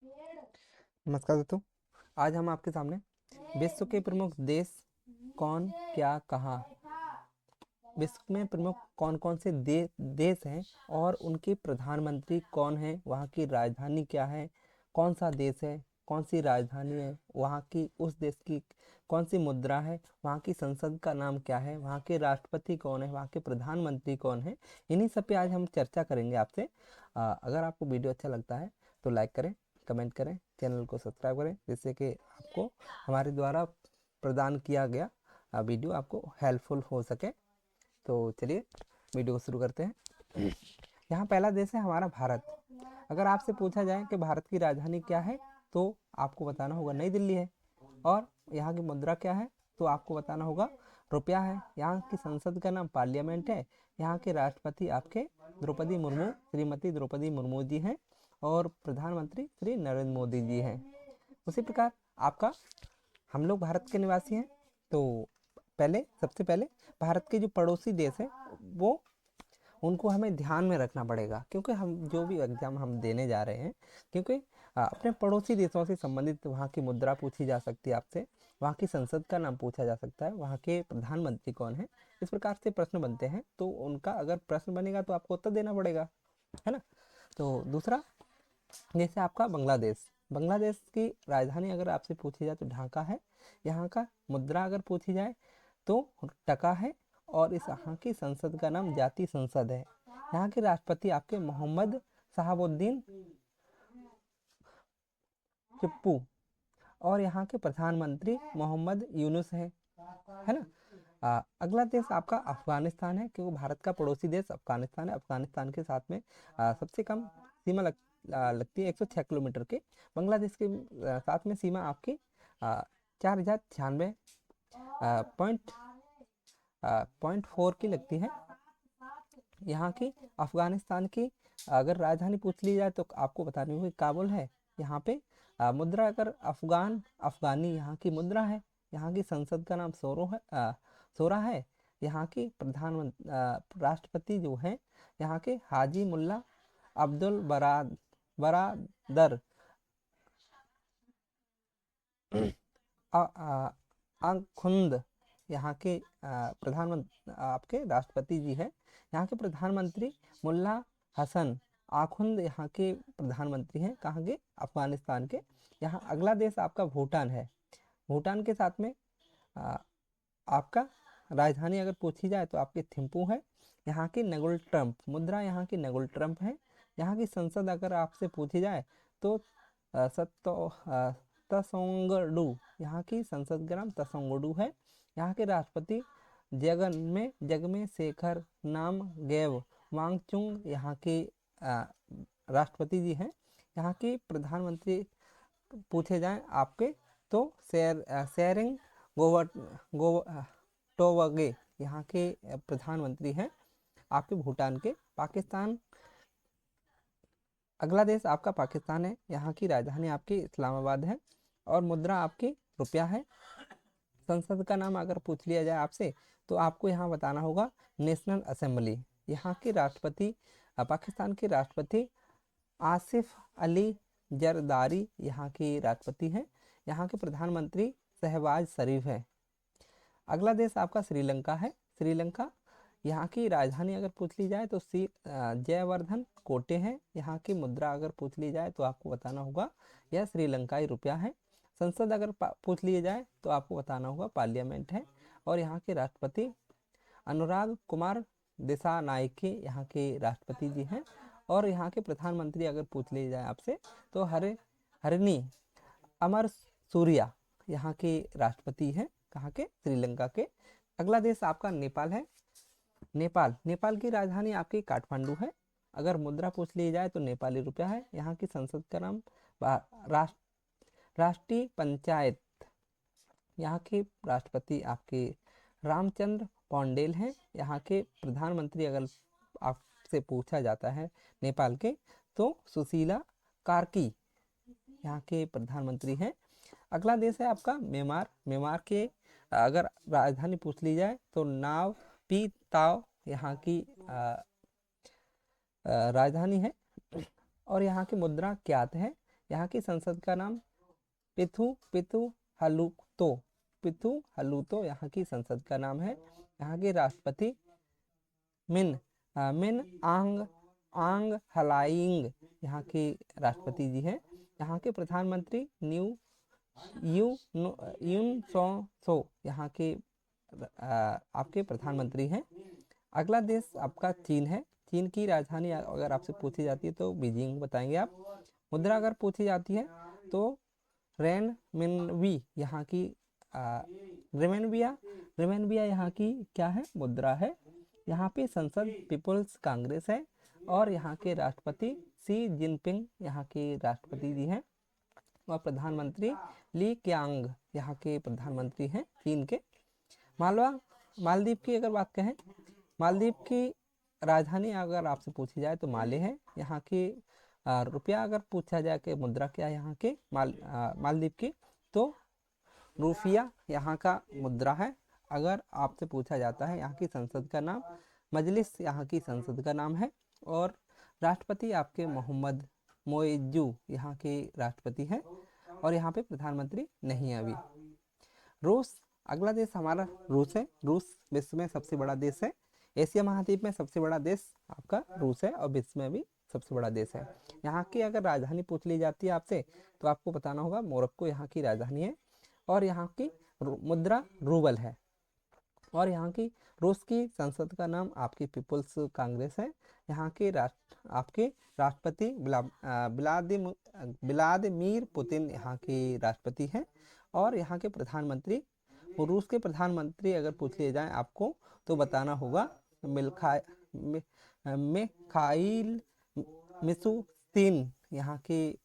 नमस्कार दोस्तों। आज हम आपके सामने विश्व के प्रमुख देश कौन क्या कहाँ, विश्व में प्रमुख कौन कौन से देश हैं और उनके प्रधानमंत्री कौन हैं, वहाँ की राजधानी क्या है, कौन सा देश है, कौन सी राजधानी है, वहाँ की उस देश की कौन सी मुद्रा है, वहाँ की संसद का नाम क्या है, वहाँ के राष्ट्रपति कौन है, वहाँ के प्रधानमंत्री कौन है, इन्हीं सब पे आज हम चर्चा करेंगे आपसे। अगर आपको वीडियो अच्छा लगता है तो लाइक करें, कमेंट करें, चैनल को सब्सक्राइब करें, जिससे कि आपको हमारे द्वारा प्रदान किया गया वीडियो आपको हेल्पफुल हो सके। तो चलिए वीडियो को शुरू करते हैं। यहाँ पहला देश है हमारा भारत। अगर आपसे पूछा जाए कि भारत की राजधानी क्या है तो आपको बताना होगा नई दिल्ली है, और यहाँ की मुद्रा क्या है तो आपको बताना होगा रुपया है। यहाँ की संसद का नाम पार्लियामेंट है। यहाँ के राष्ट्रपति आपके द्रौपदी मुर्मू, श्रीमती द्रौपदी मुर्मू जी हैं, और प्रधानमंत्री श्री नरेंद्र मोदी जी हैं। उसी प्रकार आपका, हम लोग भारत के निवासी हैं, तो सबसे पहले भारत के जो पड़ोसी देश हैं वो उनको हमें ध्यान में रखना पड़ेगा, क्योंकि हम जो भी एग्जाम हम देने जा रहे हैं, क्योंकि अपने पड़ोसी देशों से संबंधित वहाँ की मुद्रा पूछी जा सकती है आपसे, वहाँ की संसद का नाम पूछा जा सकता है, वहाँ के प्रधानमंत्री कौन है, इस प्रकार से प्रश्न बनते हैं। तो उनका अगर प्रश्न बनेगा तो आपको उत्तर देना पड़ेगा, है ना। तो दूसरा, जैसे आपका बांग्लादेश। बांग्लादेश की राजधानी अगर आपसे पूछी जाए तो ढाका है। यहाँ का मुद्रा अगर पूछी जाए तो टका है, और इस यहाँ की संसद का नाम जातीय संसद है। यहाँ के राष्ट्रपति आपके मोहम्मद शहाबुद्दीन टिप्पू, और यहाँ के प्रधानमंत्री मोहम्मद यूनुस है ना। अगला देश आपका अफगानिस्तान है, क्योंकि भारत का पड़ोसी देश अफगानिस्तान है। अफगानिस्तान के साथ में सबसे कम सीमा लगती है 106 किलोमीटर की। बांग्लादेश के साथ में सीमा आपकी 4096 पॉइंट 4 की लगती है। यहाँ की अफगानिस्तान की अगर राजधानी पूछ ली जाए तो आपको बतानी होगी काबुल है। यहाँ पे मुद्रा अगर अफगानी यहाँ की मुद्रा है। यहाँ की संसद का नाम सोरा है। यहाँ की राष्ट्रपति जो है यहाँ के हाजी मुल्ला अब्दुल बरादर आखुंद यहाँ के प्रधानमंत्री आपके राष्ट्रपति जी हैं। यहाँ के प्रधानमंत्री मुल्ला हसन आखुंद यहाँ के प्रधानमंत्री हैं। कहाँ के? अफगानिस्तान के। यहाँ अगला देश आपका भूटान है। भूटान के साथ में आपका राजधानी अगर पूछी जाए तो आपकी थिम्पू है। यहाँ की नगुल ट्रम्प मुद्रा, यहाँ की नगुल ट्रम्प है। यहाँ की संसद अगर आपसे पूछी जाए तो तसोंगडू, यहाँ की संसद का नाम तसोंगडू है। यहाँ के राष्ट्रपति जगमे शेखर नाम गैव वांगचुंग यहाँ के राष्ट्रपति जी हैं। यहाँ की प्रधानमंत्री पूछे जाएं आपके तो शेरिंग टोबगे यहाँ के प्रधानमंत्री हैं आपके भूटान के। पाकिस्तान, अगला देश आपका पाकिस्तान है। यहाँ की राजधानी आपकी इस्लामाबाद है, और मुद्रा आपकी रुपया है। संसद का नाम अगर पूछ लिया जाए आपसे तो आपको यहाँ बताना होगा नेशनल असेंबली। यहाँ के राष्ट्रपति, पाकिस्तान के राष्ट्रपति आसिफ अली जरदारी यहाँ के राष्ट्रपति हैं। यहाँ के प्रधानमंत्री शहबाज शरीफ है। अगला देश आपका श्रीलंका है। श्रीलंका, यहाँ की राजधानी अगर पूछ ली जाए तो जयवर्धन कोटे है। यहाँ की मुद्रा अगर पूछ ली जाए तो आपको बताना होगा यह श्रीलंकाई रुपया है। संसद अगर पूछ लिया जाए तो आपको बताना होगा पार्लियामेंट है। और यहाँ के राष्ट्रपति अनुराग कुमार दिसानायके यहाँ के राष्ट्रपति जी हैं। और यहाँ के प्रधानमंत्री अगर पूछ ली जाए आपसे तो हरिनी अमर सूर्या यहाँ के राष्ट्रपति हैं। कहाँ के? श्रीलंका के। अगला देश आपका नेपाल है। नेपाल की राजधानी आपकी काठमांडू है। अगर मुद्रा पूछ ली जाए तो नेपाली रुपया है। यहाँ की संसद का नाम राष्ट्रीय पंचायत। यहाँ के राष्ट्रपति आपके रामचंद्र पौंडेल हैं। यहाँ के प्रधानमंत्री अगर आपसे पूछा जाता है नेपाल के तो सुशीला कार्की यहाँ के प्रधानमंत्री हैं। अगला देश है आपका म्यांमार के अगर राजधानी पूछ ली जाए तो नाव पी ताव यहाँ की राजधानी है। और यहाँ की मुद्रा क्यात है। यहाँ की संसद का नाम पिथु पिथु हलुतो, पिथु हलुतो यहाँ की संसद का नाम है। यहाँ के राष्ट्रपति मिन आंग आंग हलाइंग यहाँ के राष्ट्रपति जी हैं। यहाँ के प्रधानमंत्री यून सो यहाँ के आपके प्रधानमंत्री हैं। अगला देश आपका चीन है। चीन की राजधानी अगर आपसे पूछी जाती है तो बीजिंग बताएंगे आप। मुद्रा अगर पूछी जाती है तो रेनमिनबी यहाँ की रेमेनबिया यहाँ की क्या है, मुद्रा है। यहाँ पे संसद पीपल्स कांग्रेस है और यहाँ के राष्ट्रपति शी जिनपिंग यहाँ के राष्ट्रपति जी हैं और प्रधानमंत्री ली क्यांग यहाँ के प्रधानमंत्री हैं चीन के। मालदीव की अगर बात कहें, मालदीव की राजधानी अगर आपसे पूछी जाए तो माले है। यहाँ की रुपया अगर पूछा जाए कि मुद्रा क्या है यहाँ के मालदीव की तो रूफिया यहाँ का मुद्रा है। अगर आपसे पूछा जाता है यहाँ की संसद का नाम मजलिस यहाँ की संसद का नाम है और राष्ट्रपति आपके मोहम्मद मोइज्जू यहाँ के राष्ट्रपति हैं और यहाँ पे प्रधानमंत्री नहीं है अभी। रूस, अगला देश हमारा रूस है। रूस विश्व में सबसे बड़ा देश है। एशिया महाद्वीप में सबसे बड़ा देश आपका रूस है और विश्व में भी सबसे बड़ा देश है। यहाँ की अगर राजधानी पूछ ली जाती है आपसे तो आपको बताना होगा मोरक्को यहाँ की राजधानी है और यहाँ की मुद्रा रूबल है। और यहाँ की रूस की संसद का नाम आपकी पीपल्स कांग्रेस है। यहाँ के आपके राष्ट्रपति व्लादिमीर पुतिन यहाँ के राष्ट्रपति हैं और यहाँ के प्रधानमंत्री, रूस के प्रधानमंत्री अगर पूछ लिए जाए आपको तो बताना होगा मिखाइल मिशुस्तिन यहाँ के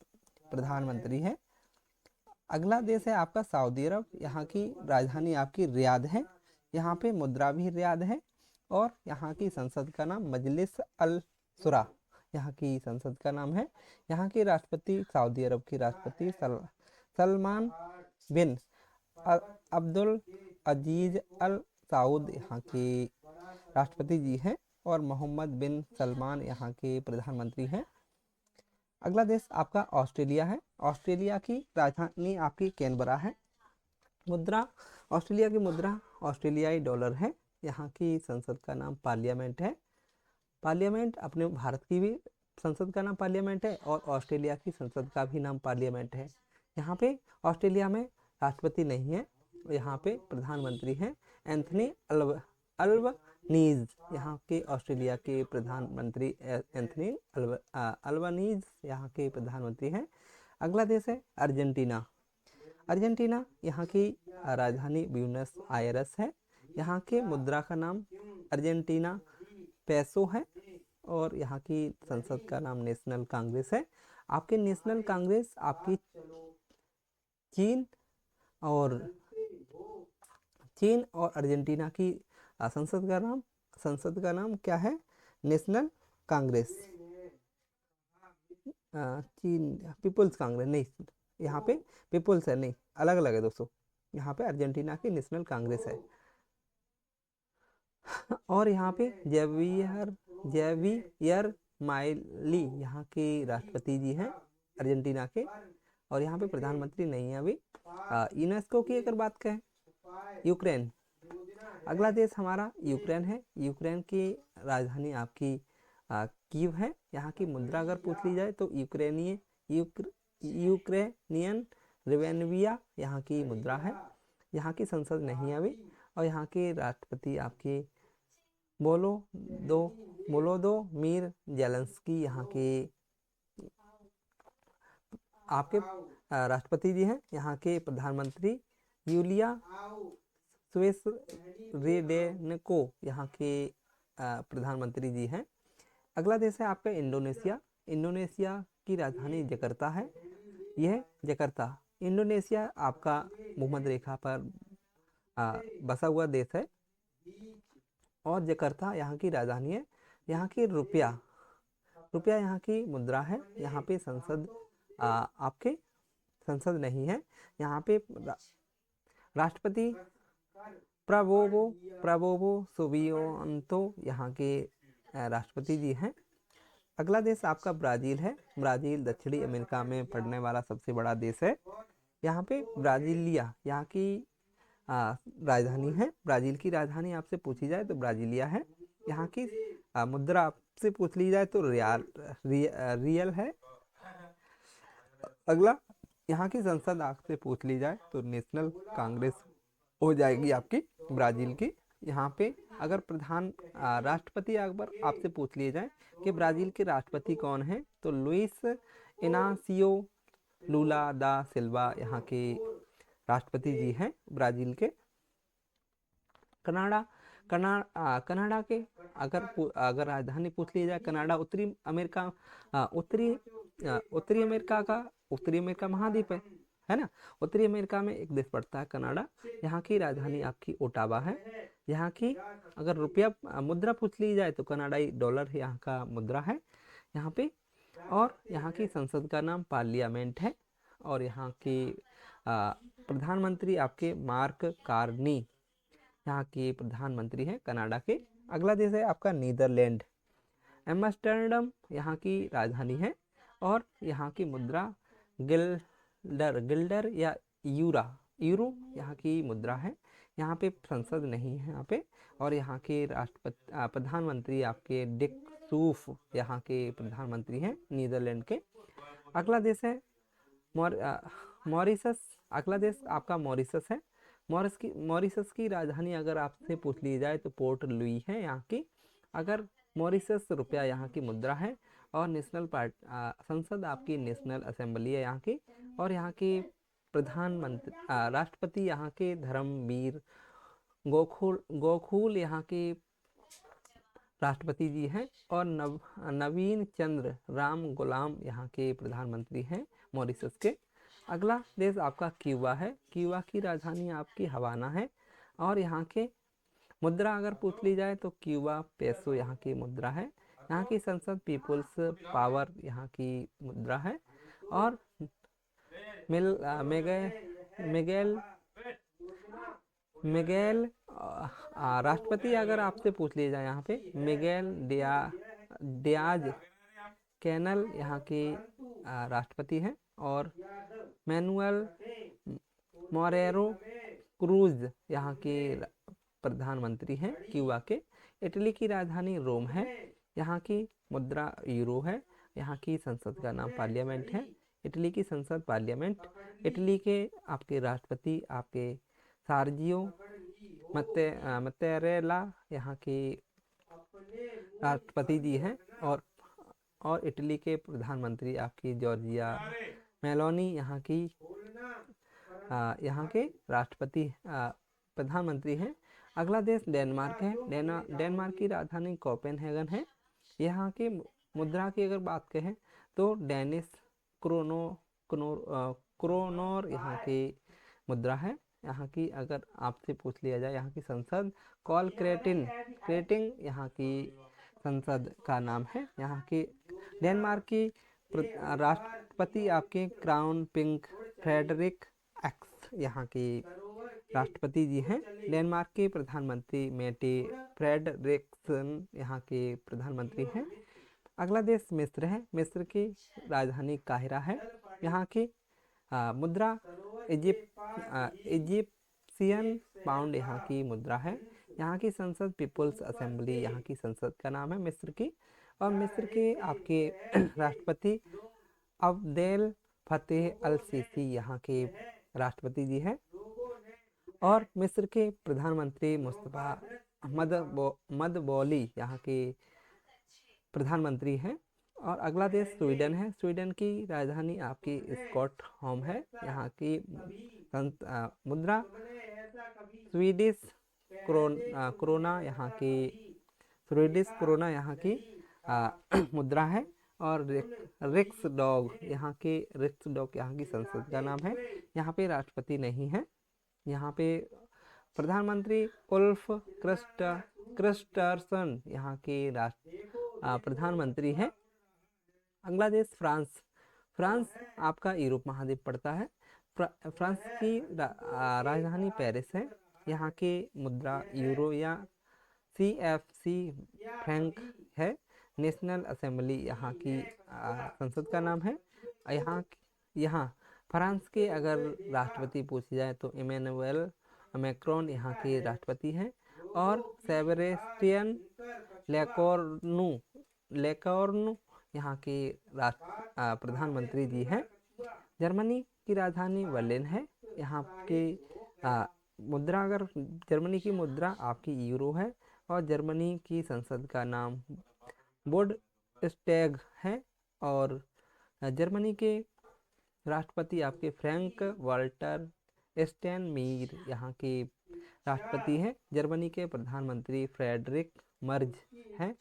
प्रधानमंत्री हैं। अगला देश है आपका सऊदी अरब। यहाँ की राजधानी आपकी रियाद है। यहाँ पे मुद्रा भी रियाद है और यहाँ की संसद का नाम मजलिस अल शुरा यहाँ की संसद का नाम है। यहाँ के राष्ट्रपति सऊदी अरब के राष्ट्रपति सलमान बिन अब्दुल अजीज अल सऊद यहाँ के राष्ट्रपति जी हैं और मोहम्मद बिन सलमान यहाँ के प्रधानमंत्री हैं। अगला देश आपका ऑस्ट्रेलिया है। ऑस्ट्रेलिया की राजधानी आपकी कैनबरा है। मुद्रा, ऑस्ट्रेलिया की मुद्रा ऑस्ट्रेलियाई डॉलर है। यहाँ की संसद का नाम पार्लियामेंट है। पार्लियामेंट अपने भारत की भी संसद का नाम पार्लियामेंट है और ऑस्ट्रेलिया की संसद का भी नाम पार्लियामेंट है। यहाँ पे ऑस्ट्रेलिया में राष्ट्रपति नहीं है, यहाँ पे प्रधानमंत्री हैं एंथनी अल्बनीज यहाँ के ऑस्ट्रेलिया के प्रधानमंत्री एंथनी अल्बनीज यहाँ के प्रधानमंत्री हैं। अगला देश है अर्जेंटीना। अर्जेंटीना यहाँ की राजधानी ब्यूनस आयरस है। यहाँ के मुद्रा का नाम अर्जेंटीना पैसो है और यहाँ की संसद का नाम नेशनल कांग्रेस है। आपके नेशनल कांग्रेस आपकी चीन और अर्जेंटीना की संसद का नाम क्या है, नेशनल कांग्रेस। चीन पीपल्स कांग्रेस नहीं, यहाँ पे पीपल्स है, नहीं अलग अलग है दोस्तों। यहाँ पे अर्जेंटीना की नेशनल कांग्रेस है और यहाँ पे जेवियर माइली यहाँ के राष्ट्रपति जी हैं अर्जेंटीना के और यहाँ पे प्रधानमंत्री नहीं है अभी। यूनेस्को की अगर बात करें, यूक्रेन, अगला देश हमारा यूक्रेन है। यूक्रेन की राजधानी आपकी कीव है। यहाँ की मुद्रा अगर पूछ ली जाए तो यूक्रेनियन रिवेनविया यहाँ की मुद्रा है। यहाँ की संसद नहीं है अभी और यहाँ के राष्ट्रपति आपके वोलोदोमिर ज़ेलेंस्की यहाँ के आपके राष्ट्रपति जी हैं। यहाँ के प्रधानमंत्री यूलिया स्वेरिडेनको यहाँ के प्रधानमंत्री जी हैं। अगला देश है आपका इंडोनेशिया। इंडोनेशिया की राजधानी जकार्ता है। यह जकार्ता इंडोनेशिया आपका भूमध्य रेखा पर बसा हुआ देश है और जकार्ता यहाँ की राजधानी है। यहाँ की रुपया यहाँ की मुद्रा है। यहाँ पे संसद आपके संसद नहीं है। यहाँ पे राष्ट्रपति प्रबोवो सुबियांतो यहाँ के राष्ट्रपति जी हैं। अगला देश आपका ब्राज़ील है। ब्राज़ील दक्षिणी अमेरिका में पड़ने वाला सबसे बड़ा देश है। यहाँ पे ब्राज़ीलिया यहाँ की राजधानी है। ब्राज़ील की राजधानी आपसे पूछी जाए तो ब्राज़ीलिया है। यहाँ की मुद्रा आपसे पूछ ली जाए तो रियल है। अगला, यहाँ की संसद आपसे पूछ ली जाए तो नेशनल कांग्रेस हो जाएगी आपकी ब्राज़ील की। यहाँ पे अगर राष्ट्रपति अकबर आपसे पूछ लिए जाए कि ब्राज़ील के राष्ट्रपति कौन हैं तो लुइस इनासियो लूला दा सिल्वा यहाँ के राष्ट्रपति जी हैं ब्राज़ील के। कनाडा कनाडा के अगर राजधानी पूछ ली जाए, कनाडा उत्तरी अमेरिका उत्तरी अमेरिका महाद्वीप है ना। उत्तरी अमेरिका में एक देश पड़ता है कनाडा। यहाँ की राजधानी आपकी ओटावा है। यहाँ की अगर मुद्रा पूछ ली जाए तो कनाडाई डॉलर यहाँ का मुद्रा है यहाँ पे। और यहाँ की संसद का नाम पार्लियामेंट है। और यहाँ की प्रधानमंत्री आपके मार्क कार्नी यहाँ के प्रधानमंत्री हैं कनाडा के। अगला देश है आपका नीदरलैंड। एम्स्टर्डम यहाँ की राजधानी है। और यहाँ की मुद्रा गिल्डर या यूरो यहाँ की मुद्रा है। यहाँ पे संसद नहीं है यहाँ पे। और यहाँ के प्रधानमंत्री आपके डिक सूफ यहाँ के प्रधानमंत्री हैं नीदरलैंड के। अगला देश है मॉरिशस। अगला देश आपका मॉरिशस है। मॉरिशस की राजधानी अगर आपसे पूछ ली जाए तो पोर्ट लुई है यहाँ की। अगर मॉरिशस रुपया यहाँ की मुद्रा है। और संसद आपकी नेशनल असेंबली है यहाँ की। और यहाँ की राष्ट्रपति यहाँ के धर्मवीर गोखूल यहाँ के राष्ट्रपति जी हैं। और नवीन चंद्र राम गुलाम यहाँ के प्रधानमंत्री हैं मॉरिशस के। अगला देश आपका क्यूबा है। क्यूबा की राजधानी आपकी हवाना है। और यहाँ के मुद्रा अगर पूछ ली जाए तो क्यूबा पेसो यहाँ की मुद्रा है। यहाँ की संसद पीपुल्स पावर यहाँ की मुद्रा है। और मिगेल राष्ट्रपति अगर आपसे पूछ लिया जाए यहाँ पे मिगेल डियाज कैनल यहाँ के राष्ट्रपति हैं। और मैनुअल मोरेरो क्रूज यहाँ के प्रधानमंत्री हैं क्यूबा के। इटली की राजधानी रोम है। यहाँ की मुद्रा यूरो है। यहाँ की संसद का नाम पार्लियामेंट है। इटली की संसद पार्लियामेंट। इटली के आपके राष्ट्रपति आपके सार्जियो मत्तेरेला यहाँ के राष्ट्रपति जी हैं। और इटली के प्रधानमंत्री आपकी जॉर्जिया मेलोनी यहाँ के राष्ट्रपति प्रधानमंत्री हैं। अगला देश डेनमार्क है। डेनमार्क की राजधानी कोपेनहेगन है। यहाँ के मुद्रा की अगर बात करें तो डेनिश क्रोनोर यहाँ की मुद्रा है। यहाँ की अगर आपसे पूछ लिया जाए यहाँ की संसद कॉल क्रेटिंग यहाँ की संसद का नाम है। यहाँ की डेनमार्क की राष्ट्रपति आपके क्राउन पिंक फ्रेडरिक एक्स यहाँ की राष्ट्रपति जी हैं। डेनमार्क के प्रधानमंत्री मेटे फ्रेडरिक्सन यहाँ के प्रधानमंत्री हैं। अगला देश मिस्र है। मिस्र की राजधानी काहिरा है। यहाँ की मुद्रा इजिप्शियन पाउंड यहाँ की मुद्रा है। यहाँ की संसद पीपुल्स असेंबली यहाँ की संसद का नाम है मिस्र की। और मिस्र के आपके राष्ट्रपति अब्देल फतेह अल सीसी यहाँ के राष्ट्रपति जी हैं। और मिस्र के प्रधानमंत्री मुस्तफा मदबौली यहाँ के प्रधानमंत्री हैं। और अगला देश स्वीडन है। स्वीडन की राजधानी आपकी स्टॉकहोम है। यहाँ की मुद्रा स्वीडिश क्रोना यहाँ की मुद्रा है। और रिक्सडॉग यहाँ की संसद का नाम है। यहाँ पे राष्ट्रपति नहीं है। यहाँ पे प्रधानमंत्री उल्फ क्रिस्टर्सन यहाँ के प्रधानमंत्री हैं। अगला देश फ्रांस आपका यूरोप महाद्वीप पड़ता है। फ्रांस की राजधानी पेरिस है। यहाँ की मुद्रा यूरो या CFC फ्रैंक है। नेशनल असेंबली यहाँ की संसद का नाम है। यहाँ यहाँ फ्रांस के अगर राष्ट्रपति पूछी जाए तो इमैनुअल मैक्रोन यहाँ के राष्ट्रपति हैं। और सेबेस्टियन लेकॉर्नु यहाँ के प्रधानमंत्री जी हैं। जर्मनी की राजधानी बर्लिन है। यहाँ के मुद्रा, अगर जर्मनी की मुद्रा आपकी यूरो है। और जर्मनी की संसद का नाम बुंडस्टैग है। और जर्मनी के राष्ट्रपति आपके फ्रैंक वाल्टर स्टेनमीयर यहाँ के राष्ट्रपति हैं। जर्मनी के प्रधानमंत्री फ्रेडरिक मर्ज हैं।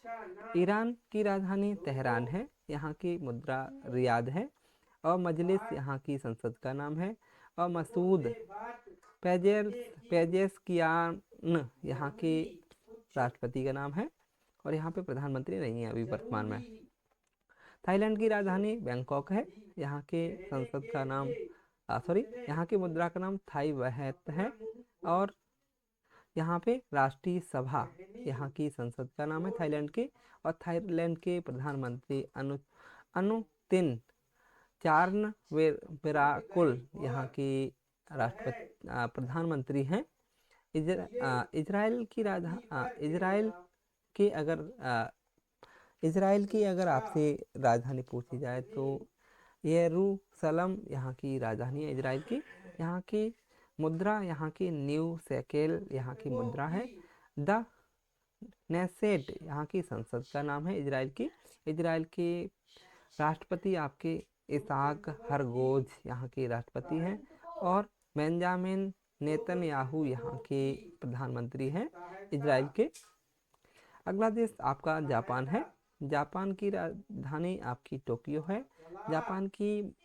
ईरान की राजधानी तेहरान है। यहाँ की मुद्रा रियाद है। और मजलिस यहाँ की संसद का नाम है। और मसूद पेजेस्कियान यहाँ के राष्ट्रपति का नाम है। और यहाँ पे प्रधानमंत्री नहीं है अभी वर्तमान में। थाईलैंड की राजधानी बैंकॉक है। यहाँ के संसद का नाम यहाँ की मुद्रा का नाम थाई वहत है। और यहाँ पे राष्ट्रीय सभा यहाँ की संसद का नाम है थाईलैंड की। और थाईलैंड के प्रधानमंत्री अनुतिन चार्नविराकुल यहाँ की राष्ट्रपति प्रधानमंत्री हैं। इजराइल की अगर आपसे राजधानी पूछी जाए तो यरूशलम यहाँ की राजधानी है इजराइल की। यहाँ की मुद्रा यहाँ की न्यू शेकेल यहाँ की मुद्रा है। द नेसेट यहाँ की संसद का नाम है इजराइल की। इजराइल के राष्ट्रपति आपके इसाक हरगोज यहाँ के राष्ट्रपति हैं। और बेंजामिन नेतन्याहू यहाँ के प्रधानमंत्री हैं इजराइल के। अगला देश आपका जापान है। जापान की राजधानी आपकी टोक्यो है। जापान की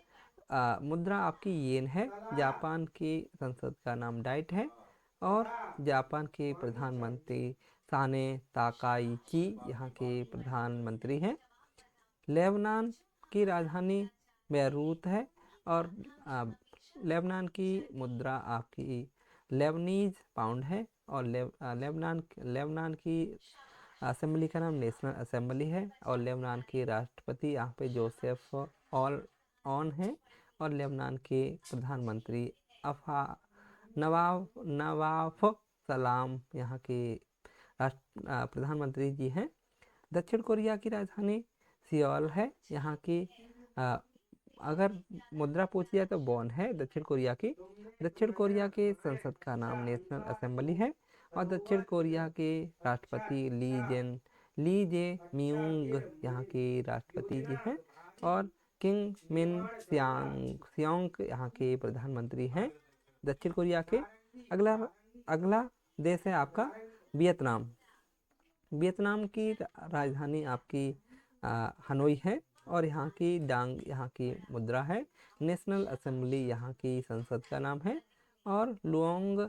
मुद्रा आपकी येन है। जापान की संसद का नाम डाइट है। और जापान के प्रधानमंत्री साने ताकाइची यहाँ के प्रधानमंत्री हैं। लेबनान की राजधानी बेरूत है। और लेबनान की मुद्रा आपकी लेबनीज पाउंड है। और लेबनान की असेंबली का नाम नेशनल असेंबली है। और लेबनान के राष्ट्रपति यहाँ पे जोसेफ ऑल ऑन है। और लेबनान के प्रधानमंत्री नवाफ सलाम यहाँ के प्रधानमंत्री जी हैं। दक्षिण कोरिया की राजधानी सियोल है। यहाँ की अगर मुद्रा पूछी जाए तो वॉन है दक्षिण कोरिया की। दक्षिण कोरिया के संसद का नाम नेशनल असेंबली है। और दक्षिण कोरिया के राष्ट्रपति ली जे म्यूंग यहाँ के राष्ट्रपति जी हैं। और किंग मिन सियोंग यहाँ के प्रधानमंत्री हैं दक्षिण कोरिया के। अगला देश है आपका वियतनाम। वियतनाम की राजधानी आपकी हनोई है। और यहाँ की डांग यहाँ की मुद्रा है। नेशनल असेंबली यहाँ की संसद का नाम है। और लुओंग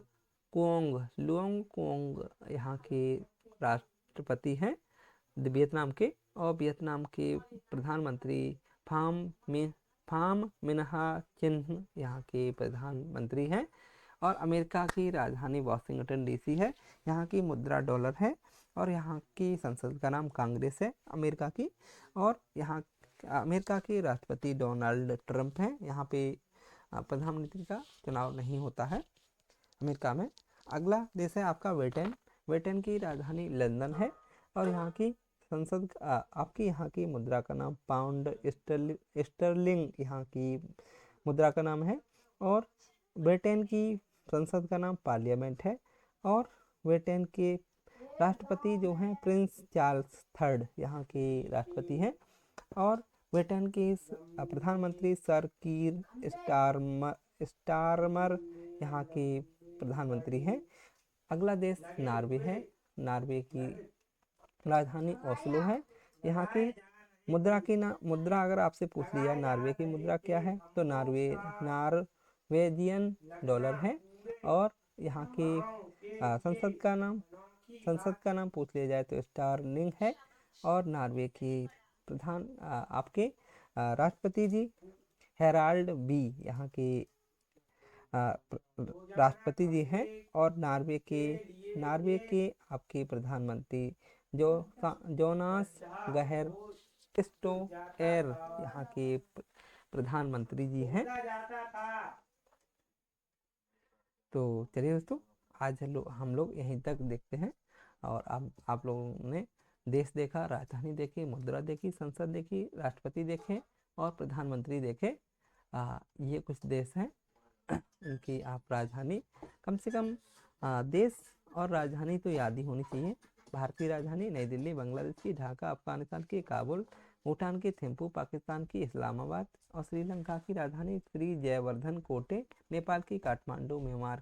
कुओंग यहाँ के राष्ट्रपति हैं वियतनाम के। और वियतनाम के प्रधानमंत्री फाम मिन्हा चिन्ह यहाँ के प्रधानमंत्री हैं। और अमेरिका की राजधानी वाशिंगटन डीसी है। यहाँ की मुद्रा डॉलर है। और यहाँ की संसद का नाम कांग्रेस है अमेरिका की। और यहाँ अमेरिका के राष्ट्रपति डोनाल्ड ट्रंप हैं। यहाँ पे प्रधानमंत्री का चुनाव नहीं होता है अमेरिका में। अगला देश है आपका ब्रिटेन की राजधानी लंदन है। और यहाँ की संसद आपकी यहाँ की मुद्रा का नाम पाउंड स्टर्लिंग यहाँ की मुद्रा का नाम है। और ब्रिटेन की संसद का नाम पार्लियामेंट है। और ब्रिटेन के राष्ट्रपति जो हैं प्रिंस चार्ल्स थर्ड यहाँ के राष्ट्रपति हैं। और ब्रिटेन के प्रधानमंत्री सर कीर स्टारमर यहाँ के प्रधानमंत्री हैं। अगला देश नॉर्वे है। नॉर्वे की राजधानी ओस्लो है। यहाँ की मुद्रा अगर आपसे पूछ लिया नॉर्वे की मुद्रा क्या है तो नॉर्वेजियन डॉलर है। और यहाँ की संसद का नाम पूछ लिया जाए तो स्टार्लिंग है। और नॉर्वे की आपके राष्ट्रपति जी हेराल्ड बी यहाँ के राष्ट्रपति जी हैं। और नॉर्वे के आपके प्रधानमंत्री जोनास गहर स्टोएर यहाँ के प्रधानमंत्री जी हैं। तो चलिए दोस्तों, आज हम लोग यहीं तक देखते हैं। और अब आप लोगों ने देश देखा, राजधानी देखी, मुद्रा देखी, संसद देखी, राष्ट्रपति देखे और प्रधानमंत्री देखे। ये कुछ देश हैं इनकी आप राजधानी कम से कम देश और राजधानी तो याद ही होनी चाहिए। भारत की राजधानी नई दिल्ली, बांग्लादेश की ढाका, अफगानिस्तान की काबुल, भूटान की थिम्पू, पाकिस्तान की इस्लामाबाद और श्रीलंका की राजधानी श्री जयवर्धन कोटे, नेपाल की काठमांडू, म्यांमार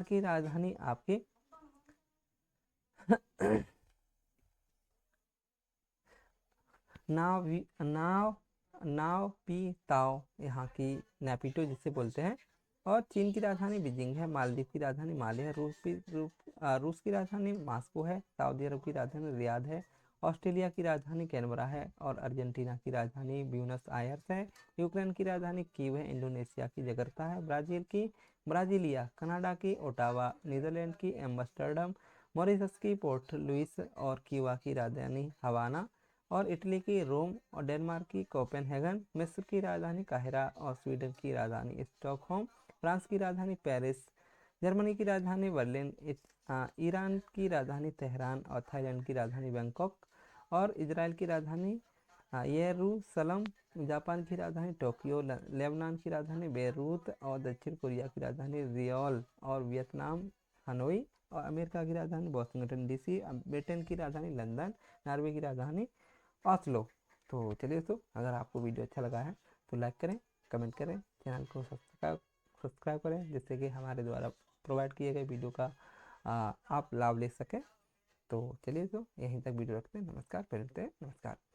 की राजधानी आपकी नाव पी ताओ, यहाँ की नेपिटो जिसे बोलते हैं। और चीन की राजधानी बीजिंग है, मालदीव की राजधानी माले है, रूस की राजधानी मॉस्को है, सऊदी अरब की राजधानी रियाद है, ऑस्ट्रेलिया की राजधानी कैनबरा है और अर्जेंटीना की राजधानी ब्यूनस आयर्स है, यूक्रेन की राजधानी कीव है, इंडोनेशिया की जकार्ता है, ब्राजील की ब्राजीलिया, कनाडा की ओटावा, नीदरलैंड की एम्स्टर्डम, मॉरिशस की पोर्ट लुइस और क्यूबा की राजधानी हवाना और इटली की रोम और डेनमार्क की कोपेनहेगन, मिस्र की राजधानी काहिरा और स्वीडन की राजधानी स्टॉकहोम, फ्रांस की राजधानी पेरिस, जर्मनी की राजधानी बर्लिन, ईरान की राजधानी तेहरान और थाईलैंड की राजधानी बैंकॉक और इजराइल की राजधानी यरूशलम, जापान की राजधानी टोक्यो, लेबनान की राजधानी बेरूत और दक्षिण कोरिया की राजधानी रियोल और वियतनाम हनोई और अमेरिका की राजधानी वाशिंगटन डीसी, ब्रिटेन की राजधानी लंदन, नॉर्वे की राजधानी ऑस्लो। तो चलिए दोस्तों, अगर आपको वीडियो अच्छा लगा है तो लाइक करें, कमेंट करें, चैनल को सब्सक्राइब करें, जिससे कि हमारे द्वारा प्रोवाइड किए गए वीडियो का आप लाभ ले सकें। तो चलिए दोस्तों, यहीं तक वीडियो रखते हैं। नमस्कार, फिर मिलते हैं। नमस्कार।